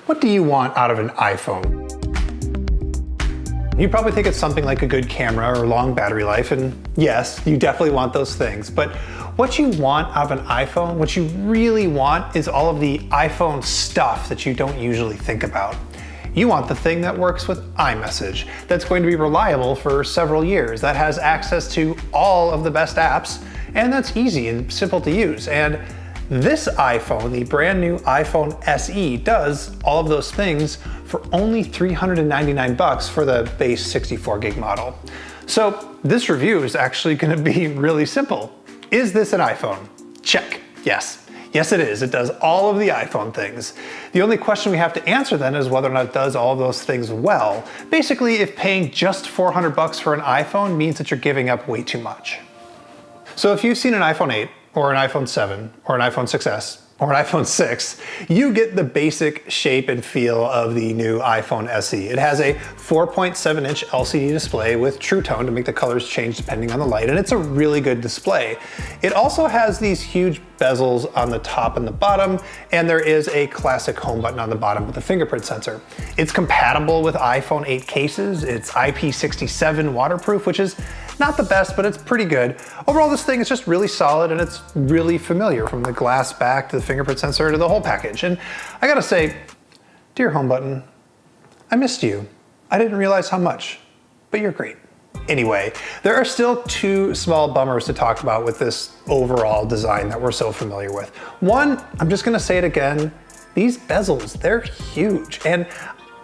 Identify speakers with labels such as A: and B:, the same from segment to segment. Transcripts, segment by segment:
A: What do you want out of an iPhone? You probably think it's something like a good camera or long battery life, and yes, you definitely want those things. But what you want out of an iPhone, what you really want, is all of the iPhone stuff that you don't usually think about. You want the thing that works with iMessage, that's going to be reliable for several years, that has access to all of the best apps, and that's easy and simple to use. And this iPhone, the brand new iPhone SE, does all of those things for only $399 for the base 64 gig model. So this review is actually going to be really simple. Is this an iPhone? Check. Yes. Yes, it is. It does all of the iPhone things. The only question we have to answer then is whether or not it does all of those things well. Basically, if paying just $400 for an iPhone means that you're giving up way too much. So if you've seen an iPhone 8, or an iPhone 7, or an iPhone 6S, or an iPhone 6, you get the basic shape and feel of the new iPhone SE. It has a 4.7-inch LCD display with True Tone to make the colors change depending on the light, and it's a really good display. It also has these huge bezels on the top and the bottom, and there is a classic home button on the bottom with a fingerprint sensor. It's compatible with iPhone 8 cases. It's IP67 waterproof, which is not the best, but it's pretty good. Overall, this thing is just really solid and it's really familiar, from the glass back to the fingerprint sensor to the whole package. And I gotta say, dear home button, I missed you. I didn't realize how much, but you're great. Anyway, there are still two small bummers to talk about with this overall design that we're so familiar with. One, I'm just gonna say it again, these bezels, they're huge. And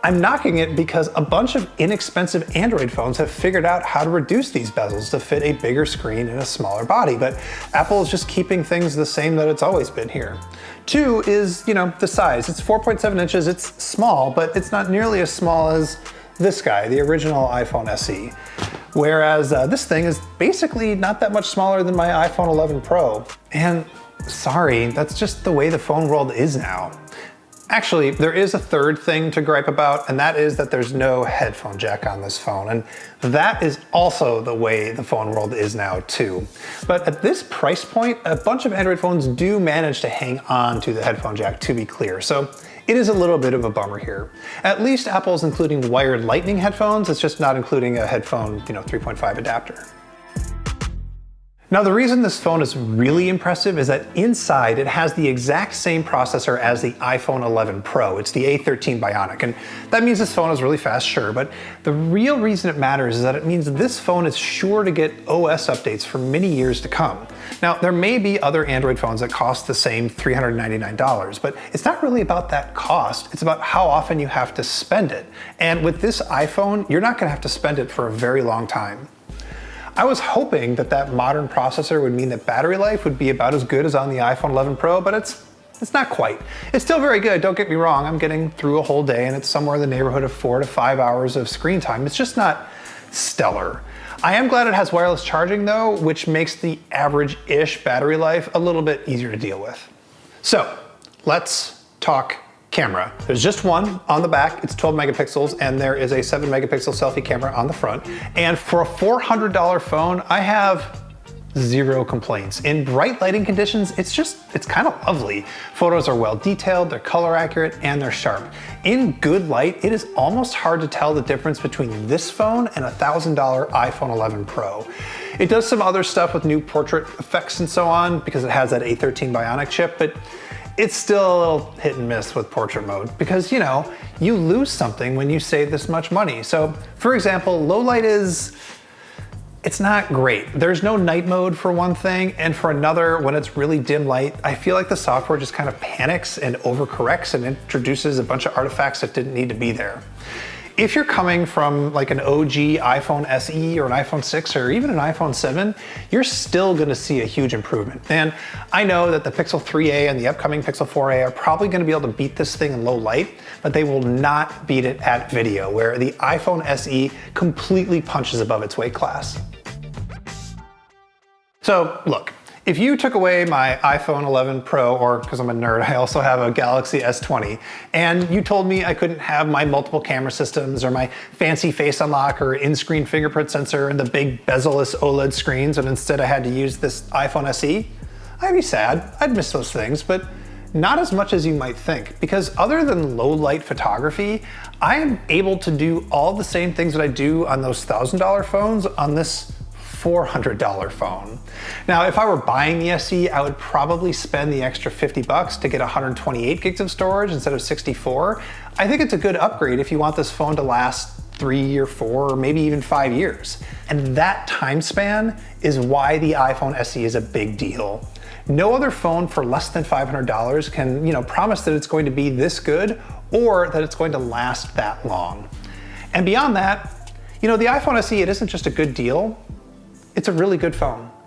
A: I'm knocking it because a bunch of inexpensive Android phones have figured out how to reduce these bezels to fit a bigger screen and a smaller body, but Apple is just keeping things the same that it's always been here. Two is, the size. It's 4.7 inches, it's small, but it's not nearly as small as this guy, the original iPhone SE. Whereas this thing is basically not that much smaller than my iPhone 11 Pro. And sorry, that's just the way the phone world is now. Actually, there is a third thing to gripe about, and that is that there's no headphone jack on this phone. And that is also the way the phone world is now too. But at this price point, a bunch of Android phones do manage to hang on to the headphone jack, to be clear. So it is a little bit of a bummer here. At least Apple's including wired lightning headphones. It's just not including a headphone, 3.5 adapter. Now, the reason this phone is really impressive is that inside it has the exact same processor as the iPhone 11 Pro. It's the A13 Bionic, and that means this phone is really fast, sure, but the real reason it matters is that it means this phone is sure to get OS updates for many years to come. Now, there may be other Android phones that cost the same $399, but it's not really about that cost. It's about how often you have to spend it. And with this iPhone, you're not gonna have to spend it for a very long time. I was hoping that that modern processor would mean that battery life would be about as good as on the iPhone 11 Pro, but it's not quite. It's still very good, don't get me wrong. I'm getting through a whole day and it's somewhere in the neighborhood of 4 to 5 hours of screen time. It's just not stellar. I am glad it has wireless charging though, which makes the average-ish battery life a little bit easier to deal with. So let's talk camera. There's just one on the back, it's 12 megapixels, and there is a 7 megapixel selfie camera on the front. And for a $400 phone, I have zero complaints. In bright lighting conditions, it's kind of lovely. Photos are well detailed, they're color accurate, and they're sharp. In good light, it is almost hard to tell the difference between this phone and a $1,000 iPhone 11 Pro. It does some other stuff with new portrait effects and so on because it has that A13 Bionic chip, but it's still a little hit and miss with portrait mode because, you lose something when you save this much money. So, for example, low light it's not great. There's no night mode for one thing, and for another, when it's really dim light, I feel like the software just kind of panics and overcorrects and introduces a bunch of artifacts that didn't need to be there. If you're coming from like an OG iPhone SE or an iPhone 6 or even an iPhone 7, you're still gonna see a huge improvement. And I know that the Pixel 3a and the upcoming Pixel 4a are probably gonna be able to beat this thing in low light, but they will not beat it at video, where the iPhone SE completely punches above its weight class. So look, if you took away my iPhone 11 Pro, or because I'm a nerd, I also have a Galaxy S20, and you told me I couldn't have my multiple camera systems or my fancy face unlock or in-screen fingerprint sensor and the big bezel-less OLED screens, and instead I had to use this iPhone SE, I'd be sad. I'd miss those things, but Not as much as you might think, because other than low light photography, I am able to do all the same things that I do on those $1,000 phones on this $400 phone. Now, if I were buying the SE, I would probably spend the extra 50 bucks to get 128 gigs of storage instead of 64. I think it's a good upgrade if you want this phone to last 3 or 4 or maybe even 5 years. And that time span is why the iPhone SE is a big deal. No other phone for less than $500 can, promise that it's going to be this good or that it's going to last that long. And beyond that, the iPhone SE, it isn't just a good deal, it's a really good phone.